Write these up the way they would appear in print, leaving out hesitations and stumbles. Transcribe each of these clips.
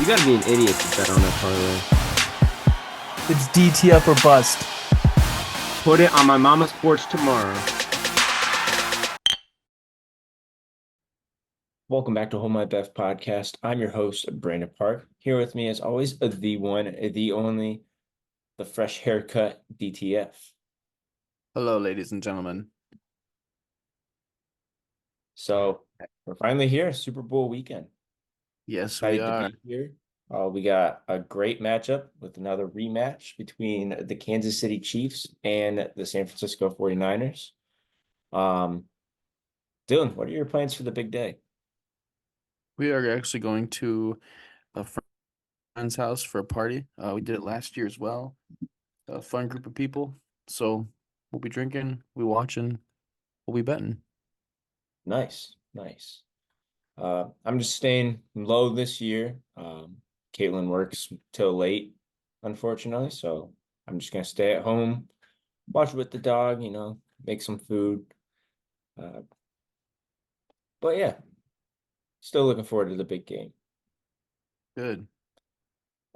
gotta be an idiot to bet on that parlay. It's DTF or bust. Put it on my mama's porch tomorrow. Welcome back to Hold My Beth podcast. I'm your host, Brandon Park. Here with me, as always, the one, the only, the fresh haircut DTF. Hello, ladies and gentlemen. So we're finally here, Super Bowl weekend. Yes, we Excited to are. be here. We got a great matchup with another rematch between the Kansas City Chiefs and the San Francisco 49ers. Dylan, what are your plans for the big day? We are actually going to a friend's house for a party. We did it last year as well. A fun group of people. So we'll be drinking, we'll be watching, we'll be betting. Nice, nice. I'm just staying low this year. Caitlin works till late, unfortunately, so I'm just gonna stay at home, watch with the dog, make some food. Uh, but yeah, still looking forward to the big game. Good.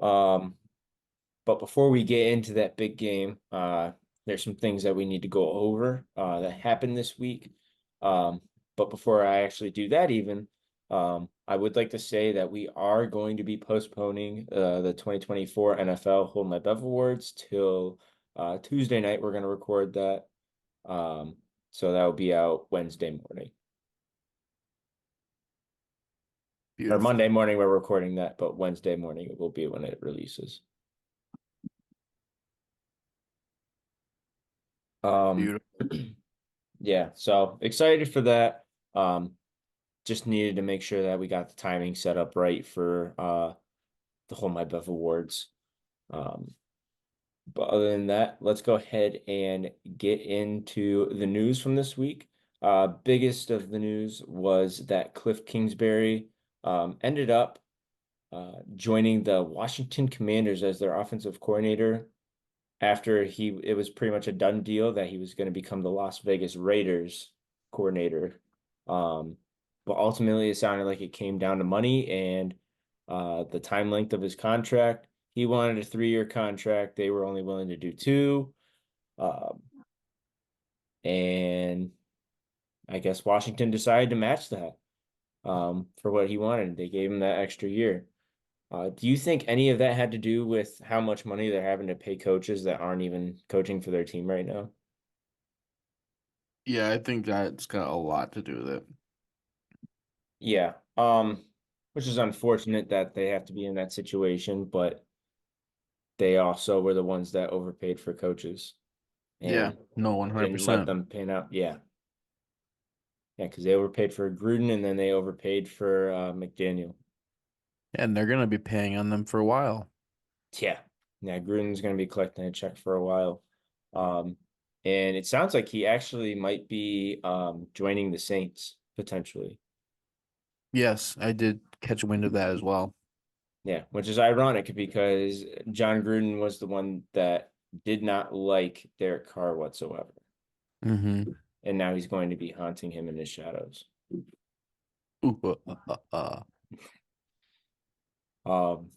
Um, but before we get into that big game, there's some things that we need to go over that happened this week. But before I actually do that, I would like to say that we are going to be postponing the 2024 NFL Hold My Bev Awards till Tuesday night. We're going to record that. So that will be out Wednesday morning. Or Beautiful. Monday morning, we're recording that, but Wednesday morning it will be when it releases. Beautiful. Yeah, so excited for that. Just needed to make sure that we got the timing set up right for the Hold My Bev Awards. Um, but other than that, let's go ahead and get into the news from this week. Biggest of the news was that Cliff Kingsbury ended up joining the Washington Commanders as their offensive coordinator after it was pretty much a done deal that he was going to become the Las Vegas Raiders coordinator. But ultimately it sounded like it came down to money and the time length of his contract. He wanted a 3-year contract. They were only willing to do 2. And I guess Washington decided to match that for what he wanted. They gave him that extra year. Do you think any of that had to do with how much money they're having to pay coaches that aren't even coaching for their team right now? Yeah, I think that's got a lot to do with it. Yeah. Which is unfortunate that they have to be in that situation, but they also were the ones that overpaid for coaches Yeah, and no, didn't let 100%. them pan out. Yeah. Yeah, because they overpaid for Gruden and then they overpaid for McDaniel. And they're gonna be paying on them for a while. Yeah. Yeah, Gruden's gonna be collecting a check for a while. Um, and it sounds like he actually might be joining the Saints potentially. Yes, I did catch wind of that as well. Yeah, which is ironic because John Gruden was the one that did not like Derek Carr whatsoever. Mm-hmm. And now he's going to be haunting him in his shadows. Ooh, Um,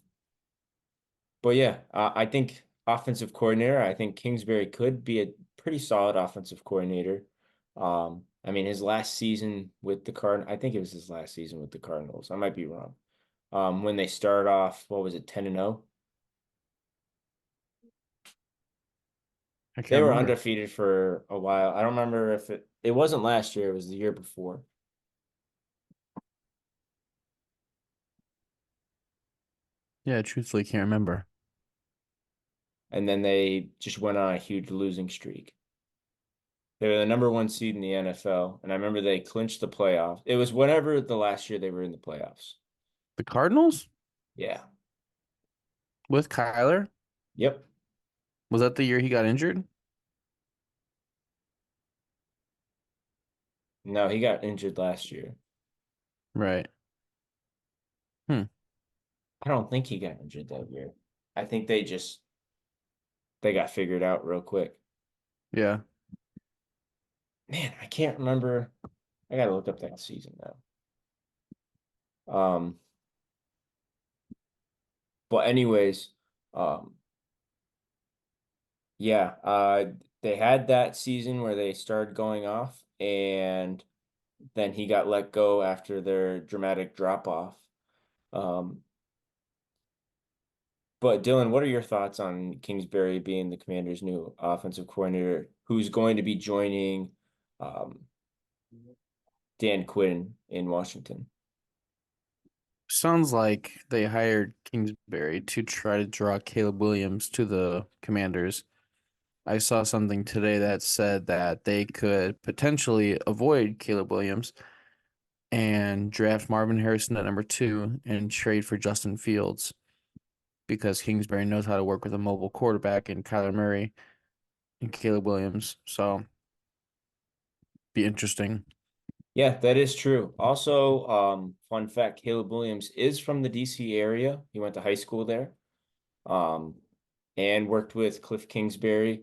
but yeah, I think offensive coordinator, I think Kingsbury could be a pretty solid offensive coordinator. I mean, his last season with the I think it was his last season with the Cardinals. I might be wrong. When they started off, what was it, 10-0? I They can't were remember. undefeated for a while. I don't remember if it wasn't last year, it was the year before. Yeah, truthfully, can't remember. And then they just went on a huge losing streak. They were the number 1 seed in the NFL, and I remember they clinched the playoffs. It was whenever the last year they were in the playoffs. The Cardinals Yeah. with Kyler? Yep. Was that the year he got injured? No, he got injured last year. Right. Hmm. I don't think he got injured that year. I think they got figured out real quick. Yeah. Man, I can't remember. I gotta look up that season now. Um, But anyways, um, yeah, they had that season where they started going off, and then he got let go after their dramatic drop off. Um, but Dylan, what are your thoughts on Kingsbury being the Commanders' new offensive coordinator, who's going to be joining um, Dan Quinn in Washington? Sounds like they hired Kingsbury to try to draw Caleb Williams to the Commanders. I saw something today that said that they could potentially avoid Caleb Williams and draft Marvin Harrison at number two and trade for Justin Fields because Kingsbury knows how to work with a mobile quarterback in Kyler Murray and Caleb Williams. So be interesting. Yeah, that is true. Also, fun fact, Caleb Williams is from the DC area. He went to high school there. Um, and worked with Cliff Kingsbury.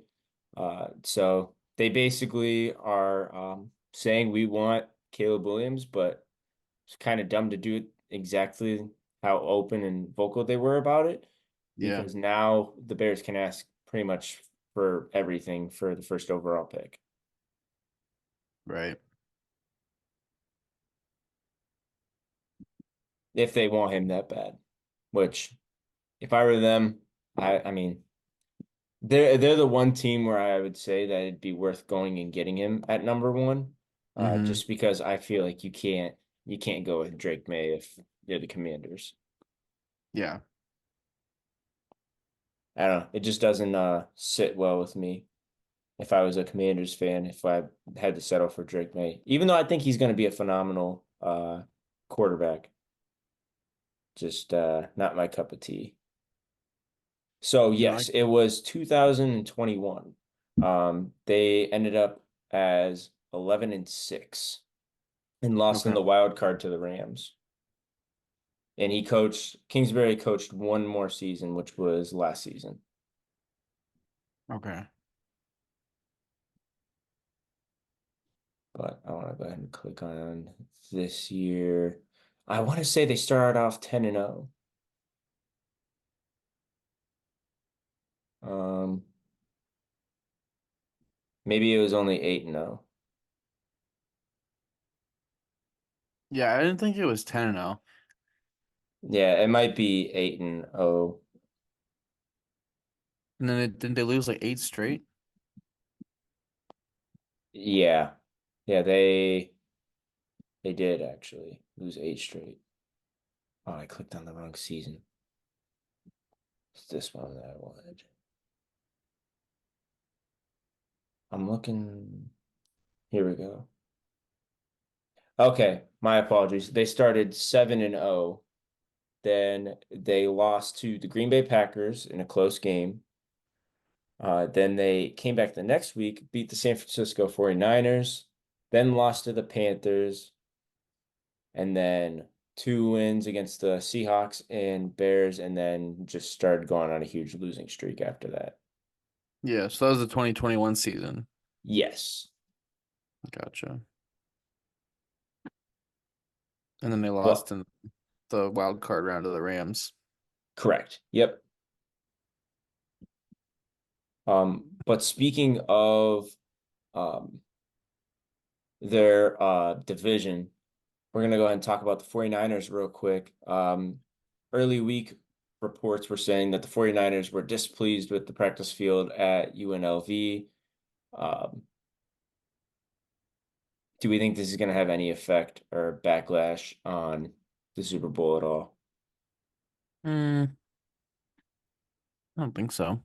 So they basically are saying we want Caleb Williams, but it's kind of dumb to do it exactly how open and vocal they were about it, Yeah, because now the Bears can ask pretty much for everything for the first overall pick right. if they want him that bad. Which, if I were them, I mean, they're the one team where I would say that it'd be worth going and getting him at number one, Hmm. just because I feel like you can't go with Drake May if you're the Commanders. Yeah. I don't know. It just doesn't sit well with me if I was a Commanders fan, if I had to settle for Drake May. Even though I think he's going to be a phenomenal quarterback, just not my cup of tea. So No, I, yes, it was 2021. They ended up as 11-6 and lost in okay. the wild card to the Rams. And Kingsbury coached one more season, which was last season. Okay. But I want to go ahead and click on this year. I want to say they started off 10-0. Um, maybe it was only 8-0. Yeah, I didn't think it was 10-0. Yeah, it might be 8-0. And then didn't they lose like eight straight? Yeah. Yeah, they did actually lose 8 straight. Oh, I clicked on the wrong season. It's this one that I wanted. I'm looking. Here we go. Okay, my apologies. They started 7-0. Then they lost to the Green Bay Packers in a close game. Then they came back the next week, beat the San Francisco 49ers, then lost to the Panthers, and then 2 wins against the Seahawks and Bears, and then just started going on a huge losing streak after that. Yeah, so that was the 2021 season. Yes. Gotcha. And then they But lost in the wild card round of the Rams. correct. Yep. But speaking of um their division, we're gonna go ahead and talk about the 49ers real quick. Early week reports were saying that the 49ers were displeased with the practice field at UNLV. Um, do we think this is gonna have any effect or backlash on the Super Bowl at all? Hmm, I don't think so.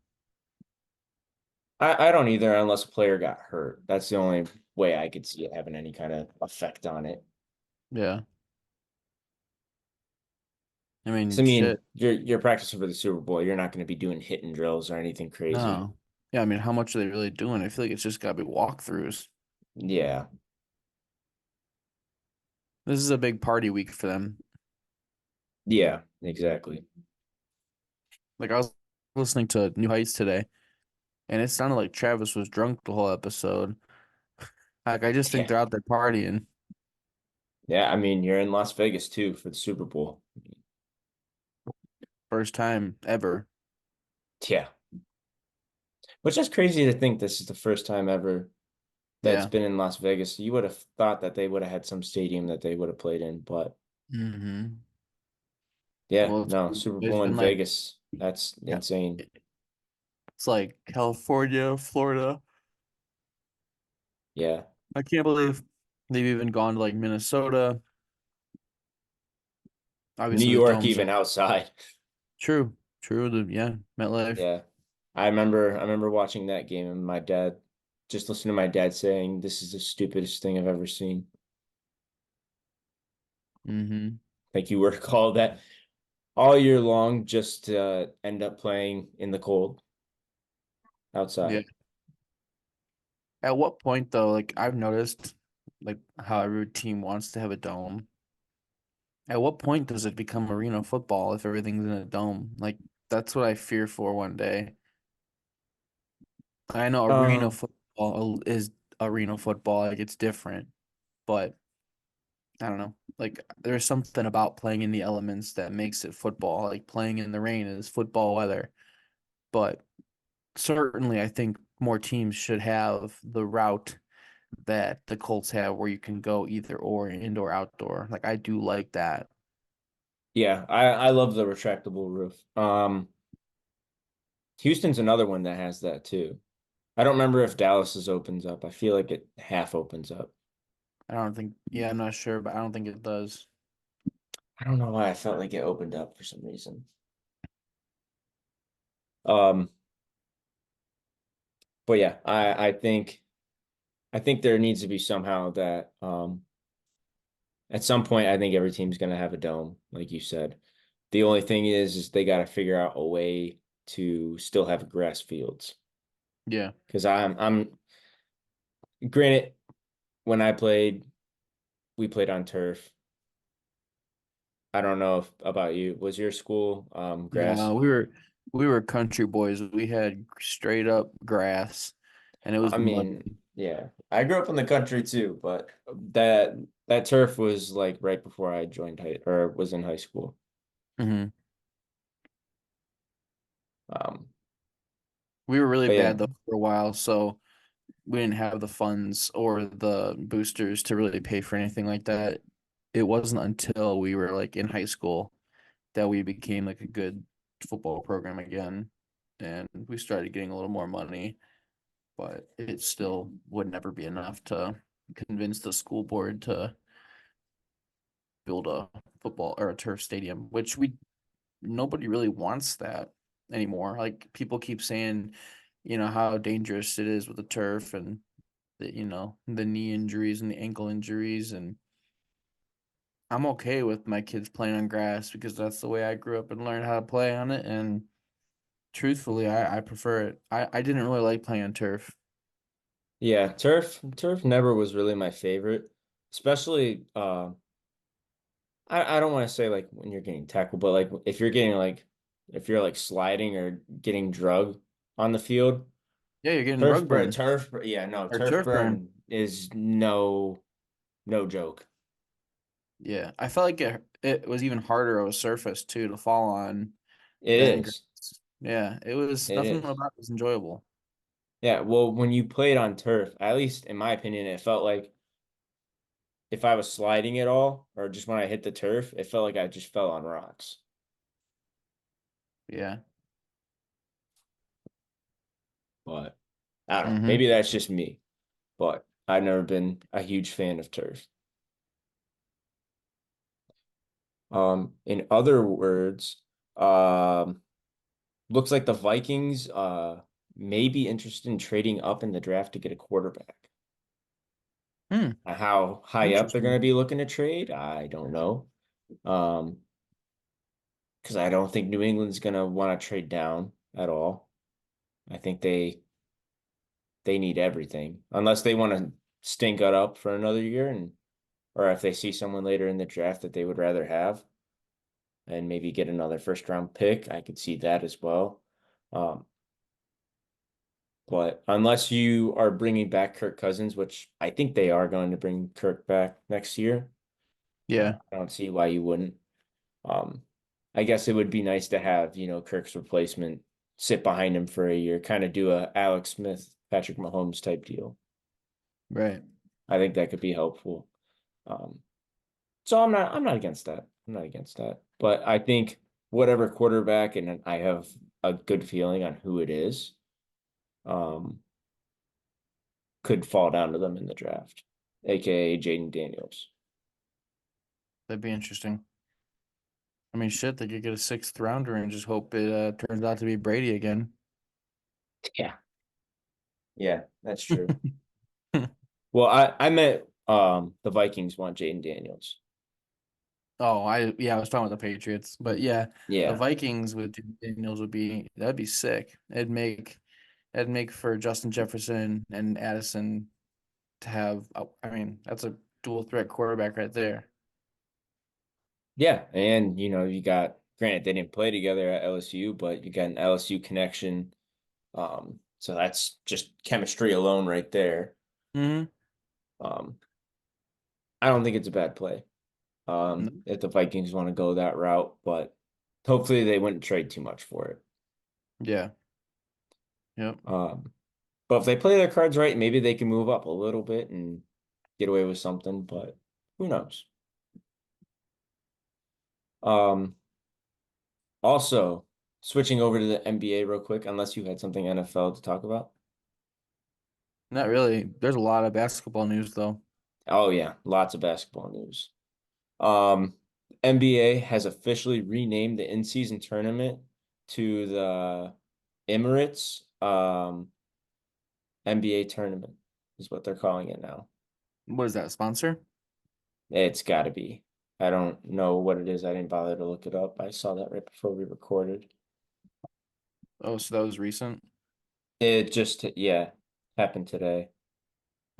I don't either, unless a player got hurt. That's the only way I could see it having any kind of effect on it. Yeah. I Because mean, I mean, shit. you're practicing for the Super Bowl. You're not going to be doing hitting drills or anything crazy. No. Yeah, I mean, how much are they really doing? I feel like it's just gotta be walkthroughs. Yeah, This is a big party week for them. yeah, exactly. Like I was listening to New Heights today, and it sounded like Travis was drunk the whole episode. Like I just think Yeah, they're out there partying. yeah. I mean, you're in Las Vegas too for the Super Bowl. First time ever. Yeah. Which is crazy to think this is the first time ever that's Yeah. been in Las Vegas. You would have thought that they would have had some stadium that they would have played in, but Hmm. yeah, Well, no, Super it's Bowl in been like, Vegas. That's yeah, insane. it's like California, Florida. Yeah. I can't believe they've even gone to like Minnesota. New Obviously, the York domes are even outside. true. True. Yeah, MetLife. Yeah. I remember watching that game and my dad just listening to my dad saying this is the stupidest thing I've ever seen. Hmm. Like you were called that all year long just to end up playing in the cold Yeah. outside. At what point though, like I've noticed like how every team wants to have a dome. At what point does it become arena football if everything's in a dome? Like that's what I fear for one day. I know arena Um, football is arena football, like it's different, but I don't know. Like there's something about playing in the elements that makes it football. Like playing in the rain is football weather. But certainly I think more teams should have the route that the Colts have where you can go either or indoor outdoor. Like I do like that. yeah, I love the retractable roof. Houston's another one that has that too. I don't remember if Dallas's opens up. I feel like it half opens up. I don't think yeah, I'm not sure, but I don't think it does. I don't know why I felt like it opened up for some reason. Um, but yeah, I think there needs to be somehow that at some point I think every team's gonna have a dome, like you said. The only thing is they got to figure out a way to still have grass fields. Yeah. Because I'm granted when I played, we played on turf. I don't know if about you. Was your school grass? No, we were country boys. We had straight up grass and it was I mean, muddy. yeah. I grew up in the country too, but that turf was like right before I joined high or was in high school. Hmm. Um, We were really but yeah, bad though for a while, so we didn't have the funds or the boosters to really pay for anything like that. It wasn't until we were like in high school that we became like a good football program again, and we started getting a little more money, but it still would never be enough to convince the school board to build a football or a turf stadium, which we nobody really wants that anymore. Like people keep saying, how dangerous it is with the turf and the knee injuries and the ankle injuries. And I'm okay with my kids playing on grass because that's the way I grew up and learned how to play on it. And truthfully, I prefer it. I didn't really like playing on turf. yeah, turf never was really my favorite, especially I don't want to say like when you're getting tackled, but like if you're like sliding or getting drugged on the field, Yeah, you're getting rug burn yeah, no, or turf turf burn. burn is no joke. Yeah, I felt like it was even harder of a surface too to fall on It than is. grass. Yeah, it was It nothing is. about it was enjoyable. Yeah, well, when you played on turf, at least in my opinion, it felt like if I was sliding at all or just when I hit the turf, it felt like I just fell on rocks. Yeah. But I don't know. Mm-hmm. Maybe that's just me, but I've never been a huge fan of turf. In other words, um, looks like the Vikings may be interested in trading up in the draft to get a quarterback. Hmm. How high up they're going Interesting. to be looking to trade, I don't know. Um, because I don't think New England's going to want to trade down at all. I think they need everything unless they want to stink it up for another year and or if they see someone later in the draft that they would rather have and maybe get another first round pick, I could see that as well. Um, but unless you are bringing back Kirk Cousins, which I think they are going to bring Kirk back next year, Yeah. I don't see why you wouldn't. Um, I guess it would be nice to have, Kirk's replacement sit behind him for a year, kind of do a Alex Smith, Patrick Mahomes type deal. Right. I think that could be helpful. Um, so I'm not against that. I'm not against that. But I think whatever quarterback, and I have a good feeling on who it is, um, could fall down to them in the draft, aka Jaden Daniels. That'd be interesting. I mean, shit, they could get a sixth rounder and just hope it turns out to be Brady again. Yeah. Yeah, that's true. Well, I meant the Vikings want Jaden Daniels. Oh, I was talking about the Patriots, but yeah, the Yeah. Vikings with Daniels that'd be sick. It'd make for Justin Jefferson and Addison to have. I mean, that's a dual threat quarterback right there. Yeah. And you got granted they didn't play together at LSU, but you got an LSU connection. So that's just chemistry alone right there. Hmm. Um, I don't think it's a bad play. If the Vikings want to go that route, but hopefully they wouldn't trade too much for it. Yeah. Yep. But if they play their cards right, maybe they can move up a little bit and get away with something, but who knows? Um, Also, switching over to the NBA real quick, unless you had something NFL to talk about. Not really. There's a lot of basketball news though. Oh yeah, lots of basketball news. Um, NBA has officially renamed the in-season tournament to the Emirates NBA tournament is what they're calling it now. What is that, sponsor? It's got to be. I don't know what it is. I didn't bother to look it up. I saw that right before we recorded. Oh, so that was recent. It just, yeah, happened today.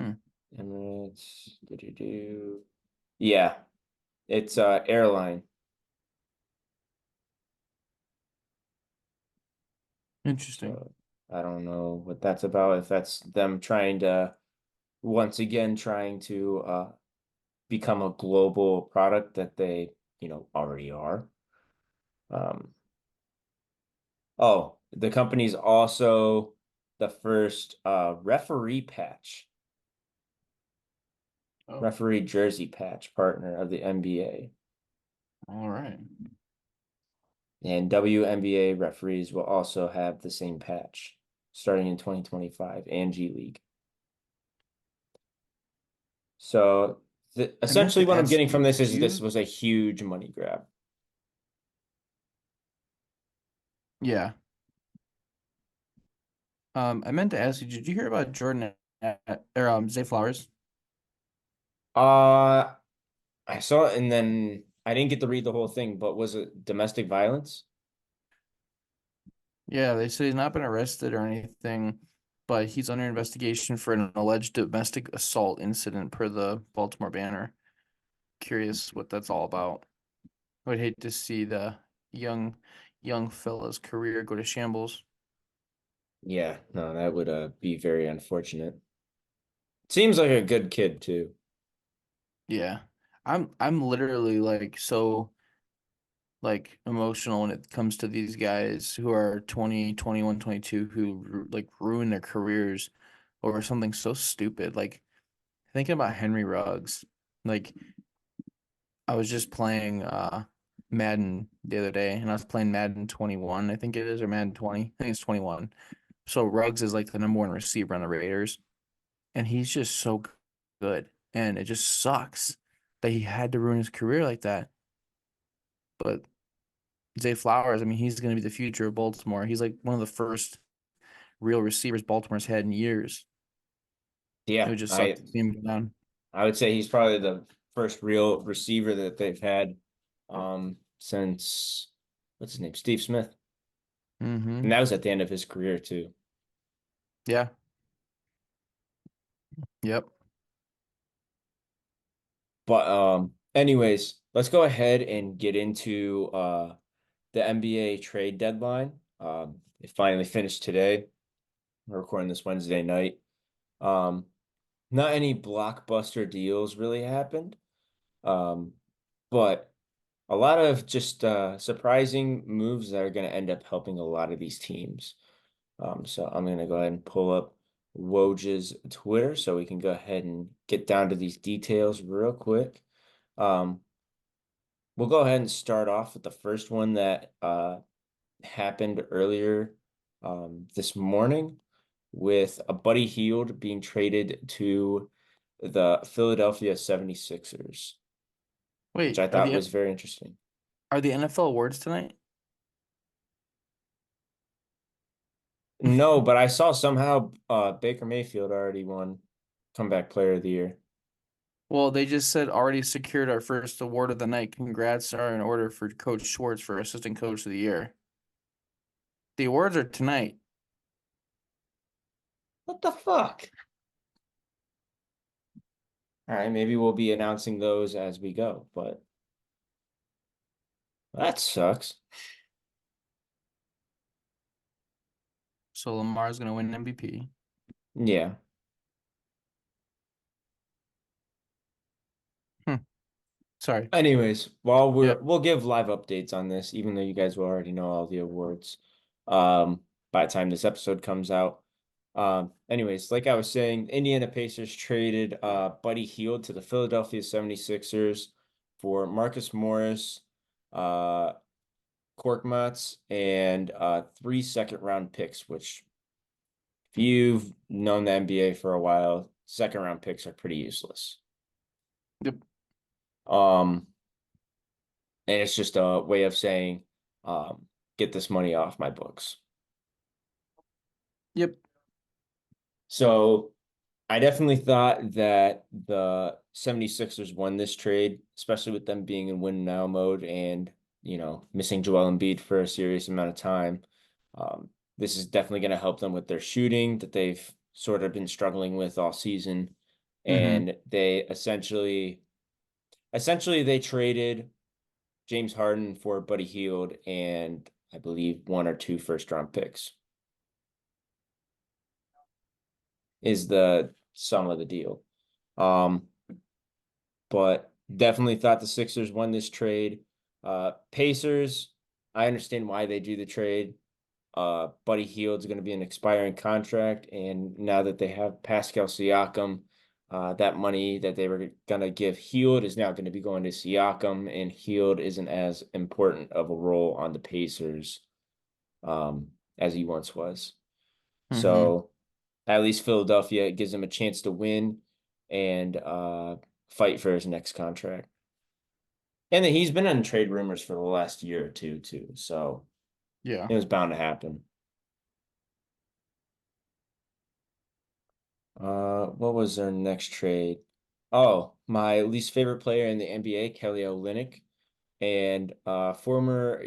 Hmm. Emirates, do. Yeah, it's airline. Interesting. So I don't know what that's about. If that's them trying to once again trying to become a global product that they, already are. Um, oh, the company's also the first referee patch, Oh, referee jersey patch partner of the NBA. all right. And WNBA referees will also have the same patch starting in 2025 and G League. So I meant essentially to what I'm ask getting you, from this did is this you? was a huge money grab. Yeah. I meant to ask you, did you hear about Jordan or Zay Flowers? Uh I saw it and then I didn't get to read the whole thing, but was it domestic violence? Yeah, they said he's not been arrested or anything, but he's under investigation for an alleged domestic assault incident per the Baltimore Banner. Curious what that's all about. I would hate to see the young young fella's career go to shambles. Yeah, no, that would be very unfortunate. Seems like a good kid too. Yeah. I'm literally like so like emotional when it comes to these guys who are 20, 21, 22 who like ruin their careers over something so stupid. Like thinking about Henry Ruggs. Like I was just playing Madden the other day and I was playing Madden 21, I think it is, or Madden 20. I think it's 21. So Ruggs is like the number one receiver on the Raiders and he's just so good. And it just sucks that he had to ruin his career like that. But Zay Flowers, I mean, he's going to be the future of Baltimore. He's like one of the first real receivers Baltimore's had in years. It Yeah, would just suck I to see him go down. I would say he's probably the first real receiver that they've had since what's his name? Steve Smith. And Mm-hmm. that was at the end of his career too. Yeah. Yep. But anyways, let's go ahead and get into the NBA trade deadline. It finally finished today. We're recording this Wednesday night. Um, Not any blockbuster deals really happened. Um, but a lot of just surprising moves that are going to end up helping a lot of these teams. So I'm going to go ahead and pull up Woj's Twitter so we can go ahead and get down to these details real quick. Um, we'll go ahead and start off with the first one that happened earlier this morning with a Buddy Hield being traded to the Philadelphia 76ers, which Wait, I thought was very interesting. are the NFL awards tonight? No, but I saw somehow Baker Mayfield already won Comeback Player of the Year. Well, they just said already secured our first award of the night. Congrats are in order for Coach Schwartz for Assistant Coach of the Year. The awards are tonight. What the fuck? All right, maybe we'll be announcing those as we go, but that sucks. So Lamar's gonna win MVP. Yeah. Hmm. Sorry. Anyways, while Yep. we'll give live updates on this, even though you guys will already know all the awards, um, by the time this episode comes out. Anyways, like I was saying, Indiana Pacers traded Buddy Hield to the Philadelphia 76ers for Marcus Morris, uh Korkmaz, and 3 second-round picks, which if you've known the NBA for a while, second-round picks are pretty useless. Yep. Um, and it's just a way of saying, get this money off my books. Yep. So I definitely thought that the 76ers won this trade, especially with them being in win now mode and, missing Joel Embiid for a serious amount of time. This is definitely going to help them with their shooting that they've sort of been struggling with all season. Mm-hmm. And they essentially they traded James Harden for Buddy Hield and I believe 1 or 2 first-round picks is the sum of the deal. Um, but definitely thought the Sixers won this trade. Pacers, I understand why they do the trade. Buddy Hield's going to be an expiring contract, and now that they have Pascal Siakam, that money that they were going to give Hield is now going to be going to Siakam, and Hield isn't as important of a role on the Pacers as he once was. Mm-hmm. So at least Philadelphia gives him a chance to win and fight for his next contract. And then he's been in trade rumors for the last year or two, too. So Yeah. it was bound to happen. What was their next trade? Oh, my least favorite player in the NBA, Kelly Olynyk, and former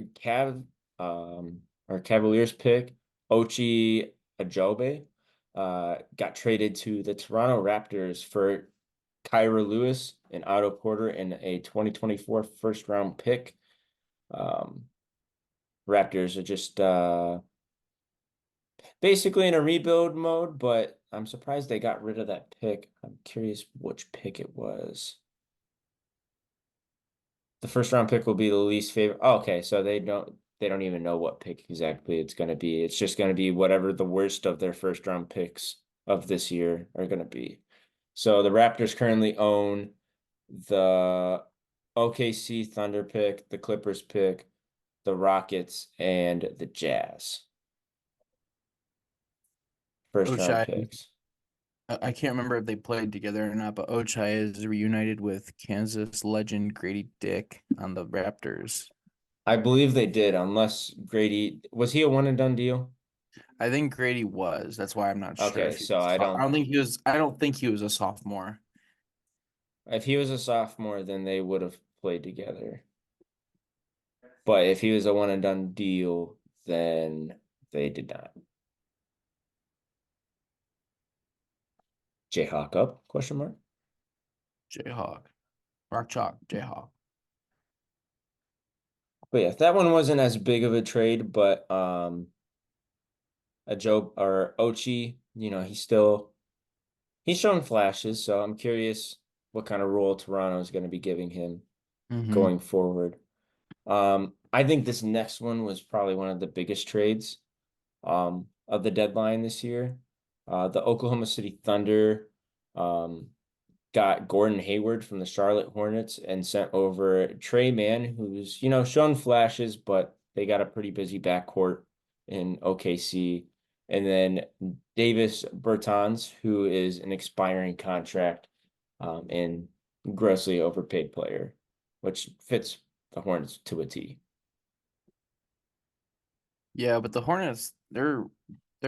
Cavaliers pick, Ochi Ajobe, got traded to the Toronto Raptors for Kyra Lewis and Otto Porter in a 2024 first round pick. Um, Raptors are just basically in a rebuild mode, but I'm surprised they got rid of that pick. I'm curious which pick it was. The first round pick will be the least favorite. Oh, okay, so they don't even know what pick exactly it's going to be. It's just going to be whatever the worst of their first round picks of this year are going to be. So the Raptors currently own the OKC Thunder pick, the Clippers pick, the Rockets, and the Jazz. First round Ochai. picks. I can't remember if they played together or not, but Ochai is reunited with Kansas legend Grady Dick on the Raptors. I believe they did, unless Grady was he a one and done deal? I think Grady was. That's why I'm not sure Okay, if he so was. I I don't don't think he was. I don't think he was a sophomore. if he was a sophomore, then they would have played together. But if he was a one and done deal, then they did not. Jayhawk up? Question mark. Jayhawk, Rock Chalk, Jayhawk. But yeah, that one wasn't as big of a trade, but a Joe or Ochi, he's shown flashes, so I'm curious what kind of role Toronto is going to be giving him Mm-hmm. going forward. I think this next one was probably one of the biggest trades of the deadline this year. The Oklahoma City Thunder um got Gordon Hayward from the Charlotte Hornets and sent over Trey Mann, who's, shown flashes, but they got a pretty busy backcourt in OKC. And then Davis Bertans, who is an expiring contract and grossly overpaid player, which fits the Hornets to a T. Yeah, but the Hornets, there's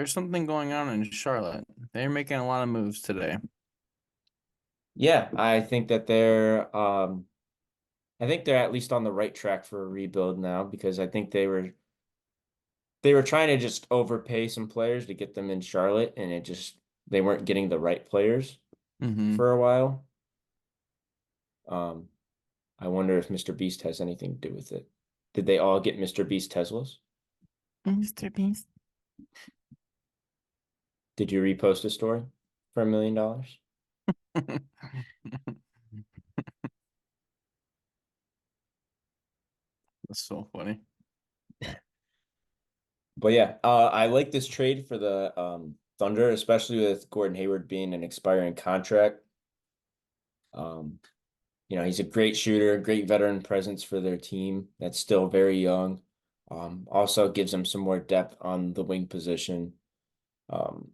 something going on in Charlotte. They're making a lot of moves today. Yeah, I think they're at least on the right track for a rebuild now because I think they were trying to just overpay some players to get them in Charlotte, and they weren't getting the right players Mm-hmm. for a while. Um, I wonder if Mr. Beast has anything to do with it. Did they all get Mr. Beast Teslas? Mr. Beast. Did you repost a story for $1 million? That's so funny. But yeah, I like this trade for the Thunder, especially with Gordon Hayward being an expiring contract. Um, he's a great shooter, great veteran presence for their team that's still very young. Also gives them some more depth on the wing position. Um,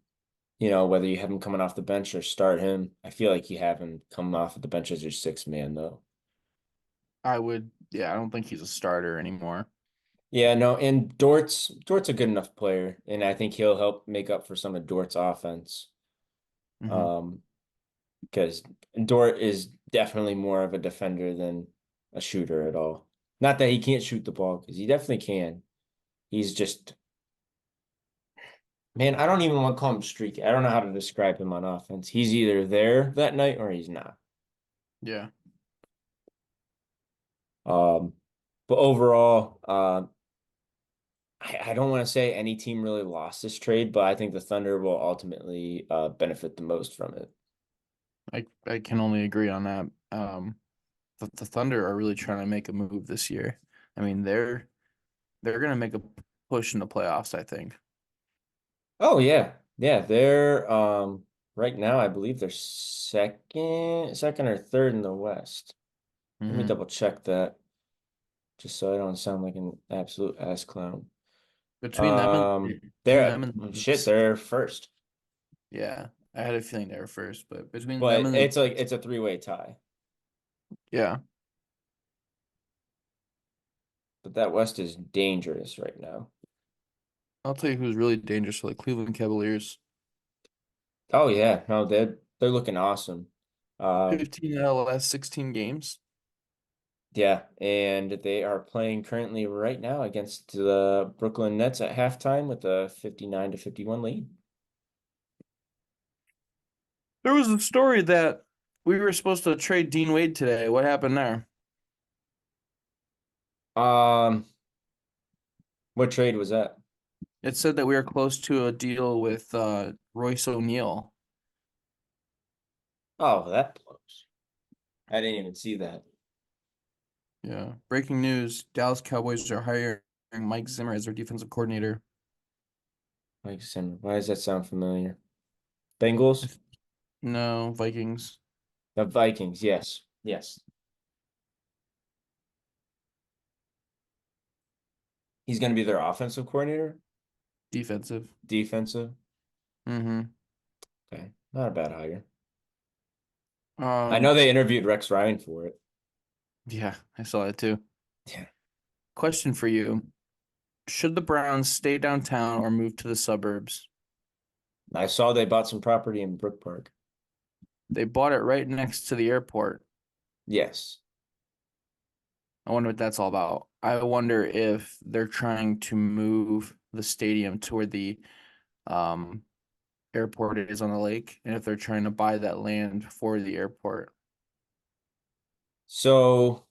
whether you have him coming off the bench or start him, I feel like you have him coming off of the bench as your sixth man, though. Yeah, I don't think he's a starter anymore. Yeah, no, and Dort's a good enough player, and I think he'll help make up for some of Dort's offense. Mm-hmm. Um, because Dort is definitely more of a defender than a shooter at all. Not that he can't shoot the ball, because he definitely can. He's just, man, I don't even want to call him streaky. I don't know how to describe him on offense. He's either there that night or he's not. Yeah. Um, but overall, I don't want to say any team really lost this trade, but I think the Thunder will ultimately benefit the most from it. I can only agree on that. The Thunder are really trying to make a move this year. I mean, they're gonna make a push in the playoffs, I think. Oh yeah. Yeah, they're right now I believe they're second or third in the West. Let me Mm-hmm. double check that just so I don't sound like an absolute ass clown. Between They're them and the shit, Knicks, they're first. yeah, I had a feeling they were first, but between them But and the it's like Knicks, it's a three-way tie. yeah, But that West is dangerous right now. I'll tell you who's really dangerous for the Cleveland Cavaliers. Oh yeah, no, they're looking awesome. Um, 15 out of the last 16 games. yeah, and they are playing currently right now against the Brooklyn Nets at halftime with a 59-51 lead. There was a story that we were supposed to trade Dean Wade today. What happened there? Um, what trade was that? It said that we were close to a deal with Royce O'Neal. Oh, that blows. I didn't even see that. Yeah. Breaking news: Dallas Cowboys are hiring Mike Zimmer as their defensive coordinator. Mike Zimmer. Why does that sound familiar? Bengals? No, Vikings. The Vikings, yes. Yes. He's going to be their offensive coordinator, Defensive. defensive. Mm-hmm. Okay, not a bad hire. I Um, know they interviewed Rex Ryan for it. yeah, I saw that too. Yeah. Question for you. Should the Browns stay downtown or move to the suburbs? I saw they bought some property in Brook Park. They bought it right next to the airport. Yes. I wonder what that's all about. I wonder if they're trying to move the stadium to where the um airport is on the lake, and if they're trying to buy that land for the airport. So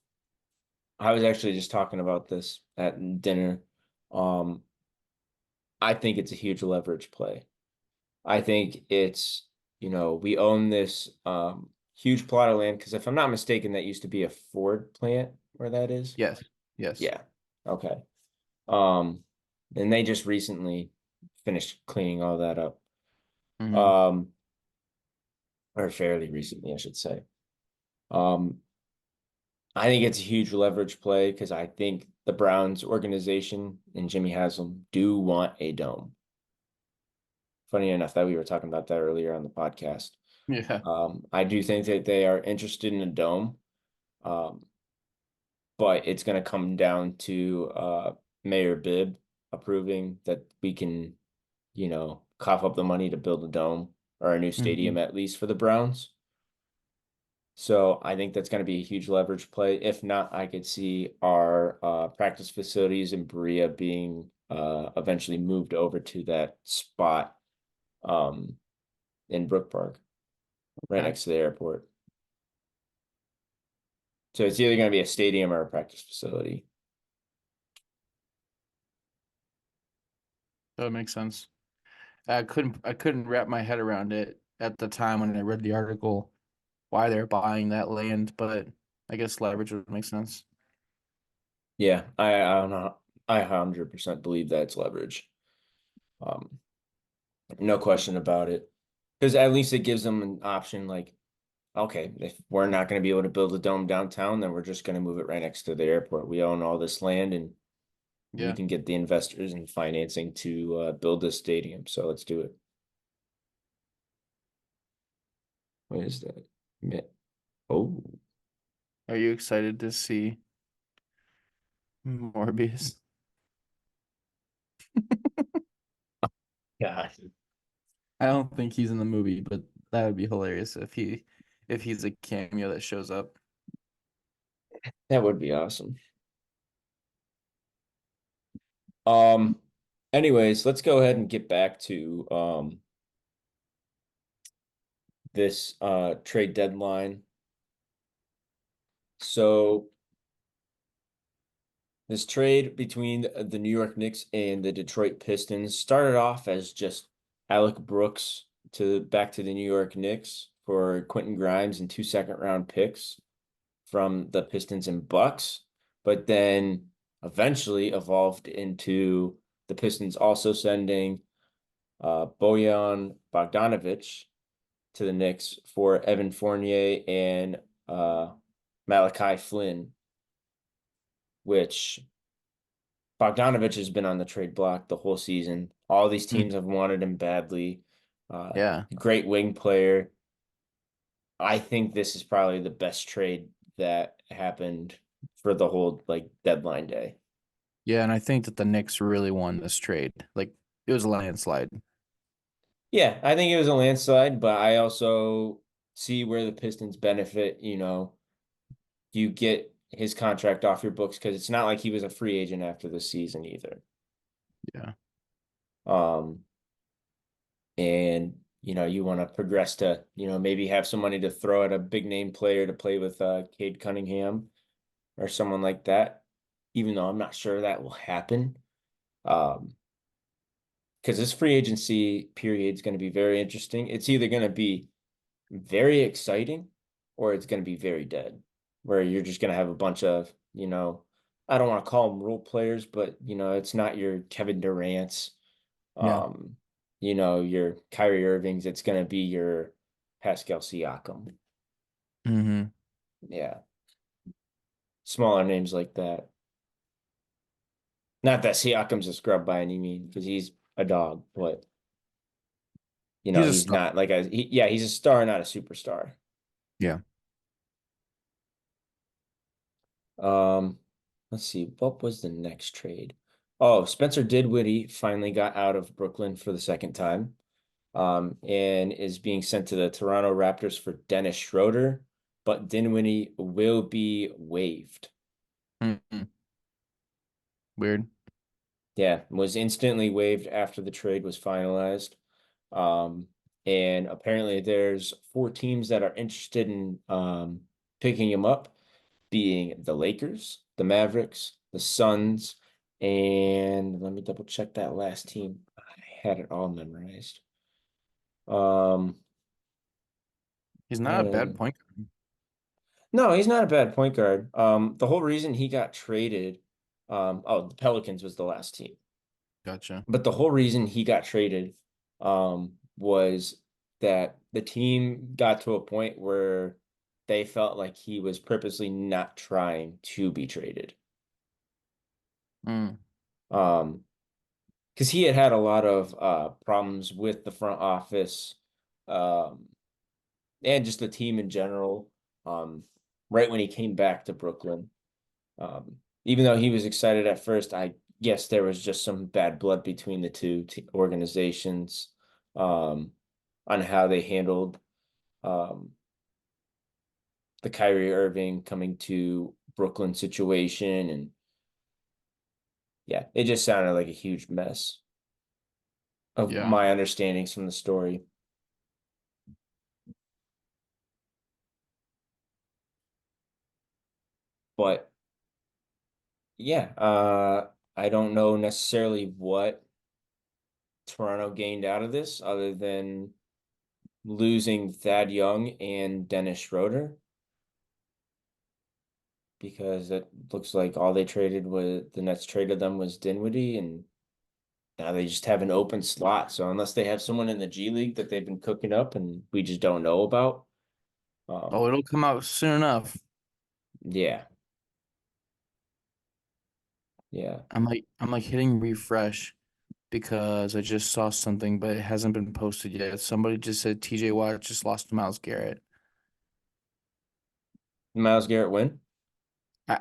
I was actually just talking about this at dinner. Um, I think it's a huge leverage play. I think we own this huge plot of land because if I'm not mistaken, that used to be a Ford plant where that is. Yes. Yes. Yeah. Okay. Um, and they just recently finished cleaning all that up. Hmm. Um, or fairly recently, I should say. Um, I think it's a huge leverage play because I think the Browns organization and Jimmy Haslam do want a dome. Funny enough that we were talking about that earlier on the podcast. Yeah. I do think that they are interested in a dome, um, but it's going to come down to Mayor Bibb approving that we can, cough up the money to build a dome or a new Hmm. stadium at least for the Browns. So I think that's going to be a huge leverage play. If not, I could see our practice facilities in Berea being eventually moved over to that spot um, in Brook Park, right Okay. next to the airport. So it's either going to be a stadium or a practice facility. That would make sense. I couldn't wrap my head around it at the time when I read the article why they're buying that land, but I guess leverage would make sense. Yeah, I don't know. I 100% believe that's leverage. Um, no question about it. Because at least it gives them an option like, okay, if we're not going to be able to build a dome downtown, then we're just going to move it right next to the airport. We own all this land and we Yeah. can get the investors and financing to build this stadium. So let's do it. What is that? Oh, Are you excited to see Morbius? God, I don't think he's in the movie, but that would be hilarious if he's a cameo that shows up. that would be awesome. Um, anyways, let's go ahead and get back to this trade deadline. So this trade between the New York Knicks and the Detroit Pistons started off as just Alec Brooks to back to the New York Knicks for Quentin Grimes and 2 second-round picks from the Pistons and Bucks, but then eventually evolved into the Pistons also sending Bojan Bogdanovic to the Knicks for Evan Fournier and Malachi Flynn, which Bogdanovic has been on the trade block the whole season. All these Mm. teams have wanted him badly. Yeah. Great wing player. I think this is probably the best trade that happened for the whole like deadline day. Yeah, and I think that the Knicks really won this trade. Like it was a landslide. Yeah, I think it was a landslide, but I also see where the Pistons benefit. You get his contract off your books because it's not like he was a free agent after the season either. Yeah. Um, and you want to progress to maybe have some money to throw at a big name player to play with Cade Cunningham or someone like that, even though I'm not sure that will happen. Um, because this free agency period is going to be very interesting. It's either going to be very exciting or it's going to be very dead, where you're just going to have a bunch of, I don't want to call them role players, but it's not your Kevin Durant's, Yeah. um, your Kyrie Irving's. It's going to be your Pascal Siakam. Hmm. Yeah, smaller names like that. Not that Siakam's a scrub by any means, because he's a dog, but He's a he's star. not like yeah, he's a star, not a superstar. Yeah. Um, let's see, what was the next trade? Oh, Spencer Dinwiddie finally got out of Brooklyn for the second time, and is being sent to the Toronto Raptors for Dennis Schroeder, but Dinwiddie will be waived. Hmm. Weird. Yeah, was instantly waived after the trade was finalized. Um, and apparently there's 4 teams that are interested in picking him up, being the Lakers, the Mavericks, the Suns, and let me double check that last team. I had it all memorized. Um, He's not a bad uh, point guard. no, he's not a bad point guard. The whole reason he got traded. The Pelicans was the last team. Gotcha. But the whole reason he got traded was that the team got to a point where they felt like he was purposely not trying to be traded. Mm, Um, because he had had a lot of problems with the front office, um, and just the team in general. Right when he came back to Brooklyn, even though he was excited at first, I guess there was just some bad blood between the two organizations, um, on how they handled um, the Kyrie Irving coming to Brooklyn situation, and yeah, it just sounded like a huge mess of yeah. my understandings from the story. But yeah, I don't know necessarily what Toronto gained out of this other than losing Thad Young and Dennis Schroeder, because it looks like all they traded was the Nets traded them was Dinwiddie, and now they just have an open slot. So unless they have someone in the G League that they've been cooking up and we just don't know about, Oh, um, it'll come out soon enough. yeah, yeah. I'm like hitting refresh because I just saw something, but it hasn't been posted yet. Somebody just said TJ Watt just lost to Miles Garrett. Miles Garrett win? Uh,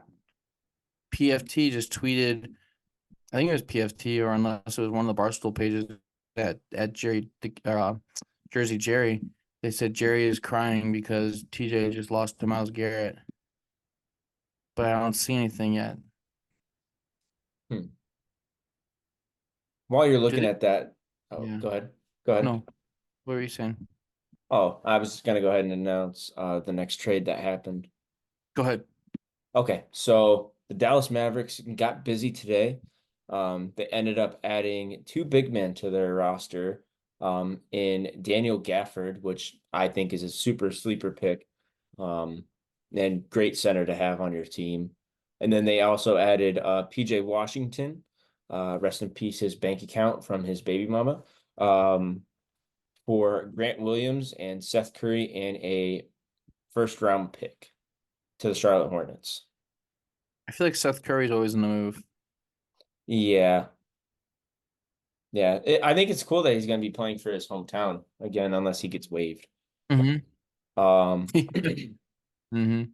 PFT just tweeted, I think it was PFT or unless it was one of the Barstool pages at Jersey Jerry. They said Jerry is crying because TJ just lost to Miles Garrett, but I don't see anything yet. Hmm. While you're Did looking it? at that, oh, Yeah. go ahead. Go ahead. No. What were you saying? Oh, I was just gonna go ahead and announce the next trade that happened. Go ahead. Okay, so the Dallas Mavericks got busy today. They ended up adding two big men to their roster, in Daniel Gafford, which I think is a super sleeper pick, um, and great center to have on your team. And then they also added PJ Washington, rest in peace, his bank account from his baby mama, for Grant Williams and Seth Curry and a first round pick to the Charlotte Hornets. I feel like Seth Curry's always in the move. Yeah, yeah. I think it's cool that he's going to be playing for his hometown again, unless he gets waived. Mm-hmm. Um, Mm-hmm.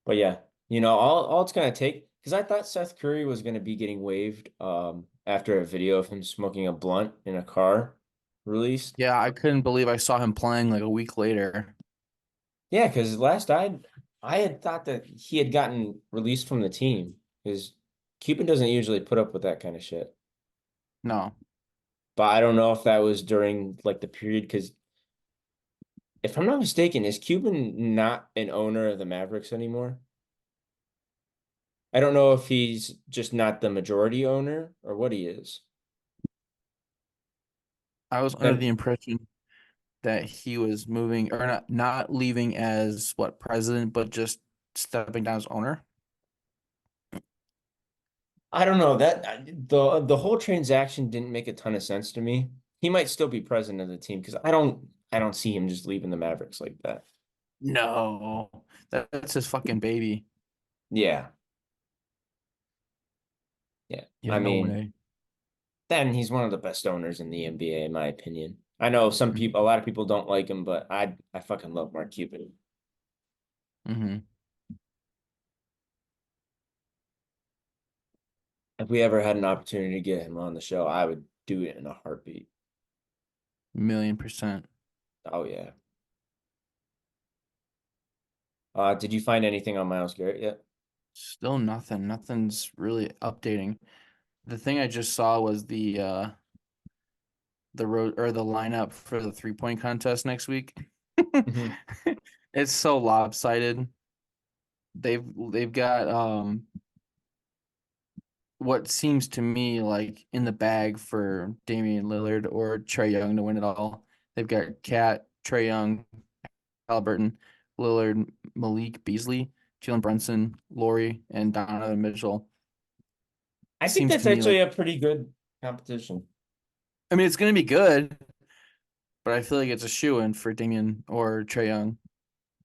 but yeah, all it's going to take, because I thought Seth Curry was going to be getting waived after a video of him smoking a blunt in a car released. Yeah, I couldn't believe I saw him playing like a week later. Yeah, because I had thought that he had gotten released from the team because Cuban doesn't usually put up with that kind of shit. No. But I don't know if that was during like the period, because if I'm not mistaken, is Cuban not an owner of the Mavericks anymore? I don't know if he's just not the majority owner or what he is. I was under the Then impression that he was moving or not leaving as what president, but just stepping down as owner. I don't know that the whole transaction didn't make a ton of sense to me. He might still be president of the team because I don't see him just leaving the Mavericks like that. No, that's his fucking baby. Yeah, yeah. Yeah, I no mean, way. then he's one of the best owners in the NBA, in my opinion. I know a lot of people don't like him, but I fucking love Mark Cuban. Mm-hmm. If we ever had an opportunity to get him on the show, I would do it in a heartbeat. 1,000,000%. Oh yeah. Did you find anything on Miles Garrett yet? Still nothing. Nothing's really updating. The thing I just saw was the road or the lineup for the 3-point contest next week. Hmm. It's so lopsided. They've got what seems to me like in the bag for Damian Lillard or Trey Young to win it all. They've got Cat, Trey Young, Halliburton, Lillard, Malik Beasley. Jalen Brunson, Laurie, and Donovan Mitchell. I think Seems that's to me actually like a pretty good competition. I mean it's gonna be good, but I feel like it's a shoe-in for Damian or Trae Young.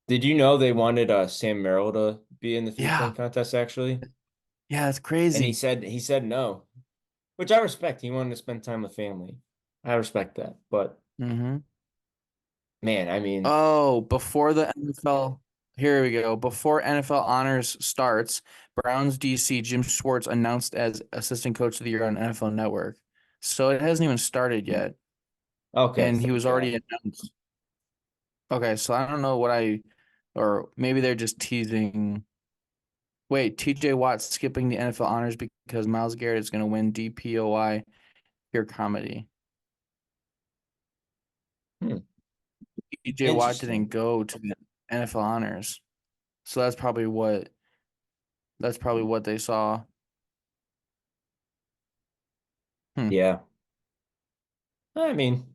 Did you know they wanted Sam Merrill to be in the Yeah, three-point contest actually? yeah, it's And crazy. he said no, which I respect. He wanted to spend time with family. I respect that. But Mm-hmm. man, I mean, Oh, before the NFL, here we go. Before NFL honors starts, Browns DC Jim Schwartz announced as assistant coach of the year on NFL Network. So it hasn't even started yet, okay, and he thank was already God. announced. Okay, so I don't know or maybe they're just teasing. Wait, TJ Watt skipping the NFL honors because Myles Garrett is going to win DPOY Pure Comedy. Hmm. TJ Watt didn't Interesting. go to the NFL honors, so that's probably what they saw. Hmm. Yeah. I mean,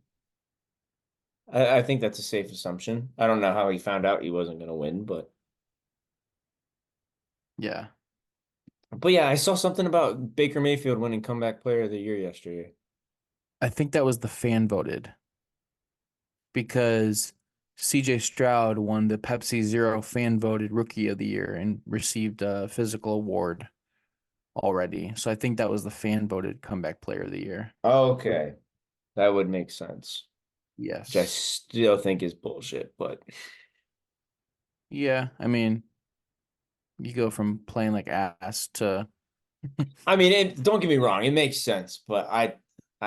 I think that's a safe assumption. I don't know how he found out he wasn't going to win, Yeah. but yeah, I saw something about Baker Mayfield winning comeback player of the year yesterday. I think that was the fan voted because CJ Stroud won the Pepsi Zero fan voted rookie of the year and received a physical award already. So I think that was the fan voted comeback player of the year. Okay, that would make sense, which I Yes. still think is bullshit, but Yeah, I mean, you go from playing like ass to I mean, don't get me wrong, it makes sense, but I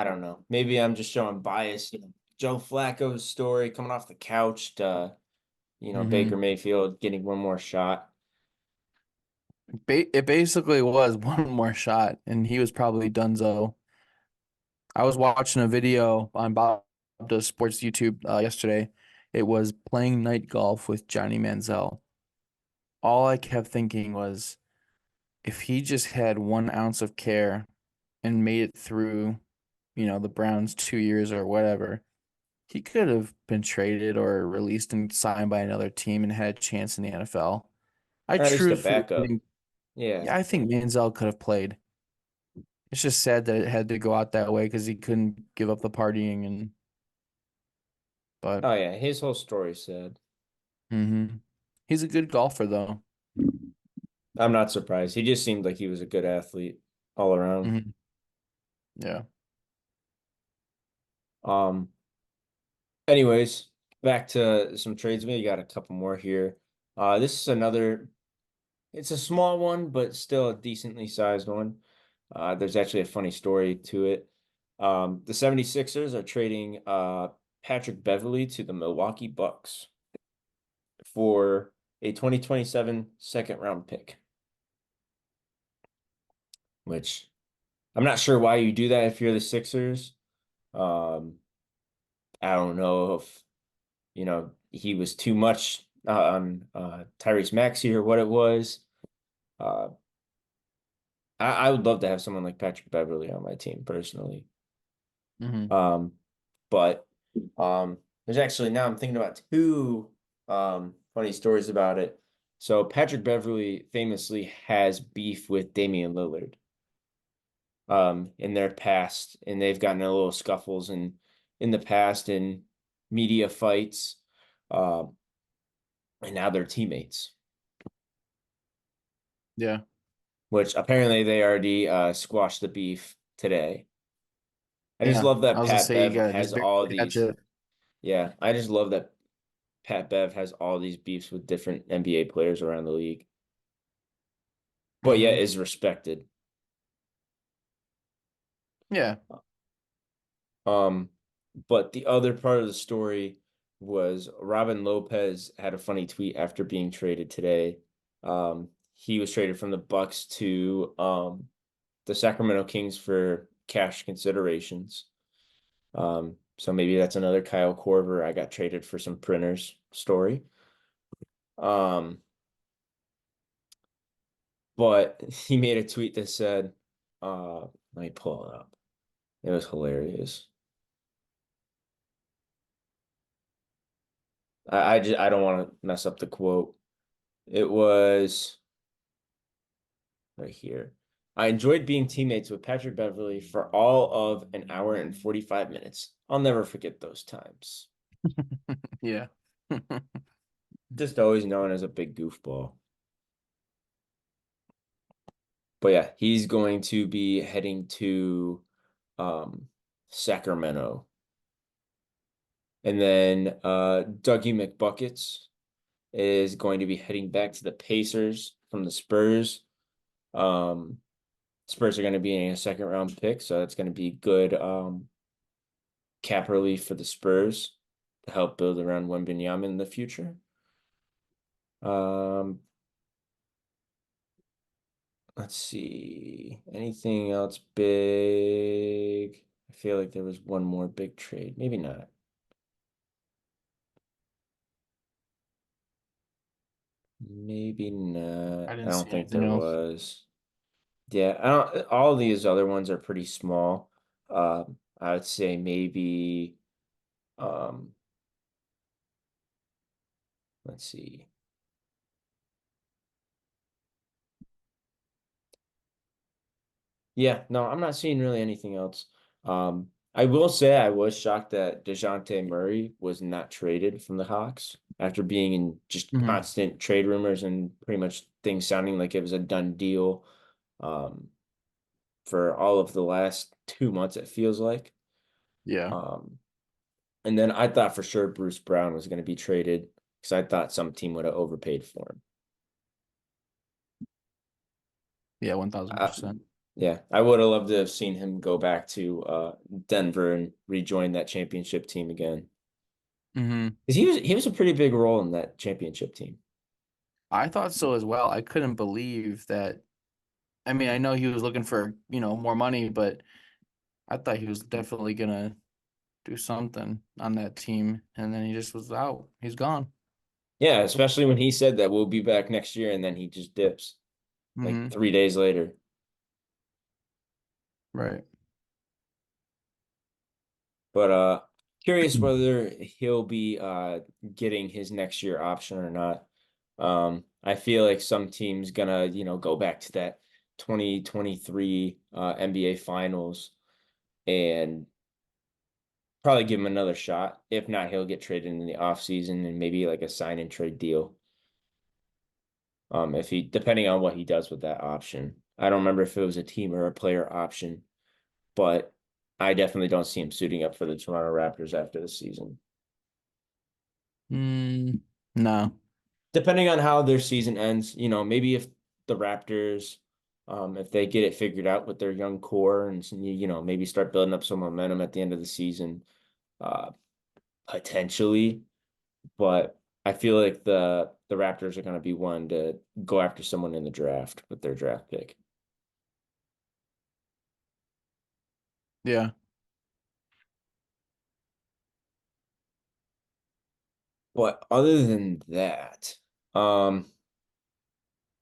don't know. Maybe I'm just showing bias. Joe Flacco's story coming off the couch to, Baker hmm Mayfield getting one more shot. It basically was one more shot and he was probably donezo. I was watching a video on Bob Does Sports YouTube yesterday. It was playing night golf with Johnny Manziel. All I kept thinking was if he just had 1 ounce of care and made it through, the Browns 2 years or whatever, he could have been traded or released and signed by another team and had a chance in the NFL. I Or at least a truthfully backup. think, Yeah. yeah, I think Manziel could have played. It's just sad that it had to go out that way because he couldn't give up the partying but Oh yeah, his whole story said. he's a good golfer though. I'm not surprised. He just seemed like he was a good athlete all around. hmm Yeah. Um, anyways, back to some trades. Maybe got a couple more here. This is another, it's a small one, but still a decently sized one. There's actually a funny story to it. The 76ers are trading Patrick Beverly to the Milwaukee Bucks for a 2027 second round pick, which I'm not sure why you do that if you're the Sixers. Um, I don't know if, he was too much on Tyrese Maxey or what it was. Uh, I would love to have someone like Patrick Beverly on my team personally. hmm Um, but there's actually now I'm thinking about two funny stories about it. So Patrick Beverly famously has beef with Damian Lillard in their past, and they've gotten in a little scuffles in the past in media fights. Um, and now they're teammates, Yeah. which apparently they already squashed the beef today. I just Yeah. love I that was gonna Pat say you Bev gotta has just barely all catch these. it. Yeah, I just love that Pat Bev has all these beefs with different NBA players around the league, but yet hmm is respected. Yeah. Um, but the other part of the story was Robin Lopez had a funny tweet after being traded today. He was traded from the Bucks to the Sacramento Kings for cash considerations. So maybe that's another Kyle Korver. I got traded for some printers story. Um, but he made a tweet that said, let me pull it up. It was hilarious. I don't want to mess up the quote. It was right here. I enjoyed being teammates with Patrick Beverly for all of an hour and 45 minutes. I'll never forget those times. Yeah. Just always known as a big goofball. But yeah, he's going to be heading to um, Sacramento. And then Dougie McBuckets is going to be heading back to the Pacers from the Spurs. Um, Spurs are going to be in a second round pick, so that's going to be good cap relief for the Spurs to help build around Wembanyama in the future. Um, let's see. Anything else big? I feel like there was one more big trade. Maybe not. Maybe not. I I didn't don't see think anything there else. was. Yeah, I don't. All these other ones are pretty small. I would say maybe. Um, let's see. Yeah, no, I'm not seeing really anything else. I will say I was shocked that DeJounte Murray was not traded from the Hawks after being in just Hmm. constant trade rumors and pretty much things sounding like it was a done deal um, for all of the last 2 months, it feels like. Yeah. Um, and then I thought for sure Bruce Brown was going to be traded because I thought some team would have overpaid for him. Yeah, Uh, 1000%. yeah, I would have loved to have seen him go back to Denver and rejoin that championship team again. Hmm. Because he was a pretty big role in that championship team. I thought so as well. I couldn't believe that. I mean, I know he was looking for, more money, but I thought he was definitely gonna do something on that team, and then he just was out. He's gone. Yeah, especially when he said that we'll be back next year, and then he just dips like Hmm. 3 days later. Right. But curious whether he'll be getting his next year option or not. I feel like some team's gonna, go back to that 2023 NBA Finals and probably give him another shot. If not, he'll get traded in the offseason and maybe like a sign and trade deal. If he depending on what he does with that option. I don't remember if it was a team or a player option, but I definitely don't see him suiting up for the Toronto Raptors after the season. No. Depending on how their season ends, maybe if the Raptors, if they get it figured out with their young core and maybe start building up some momentum at the end of the season, uh, potentially. But I feel like the Raptors are going to be one to go after someone in the draft with their draft pick. Yeah. But other than that, um,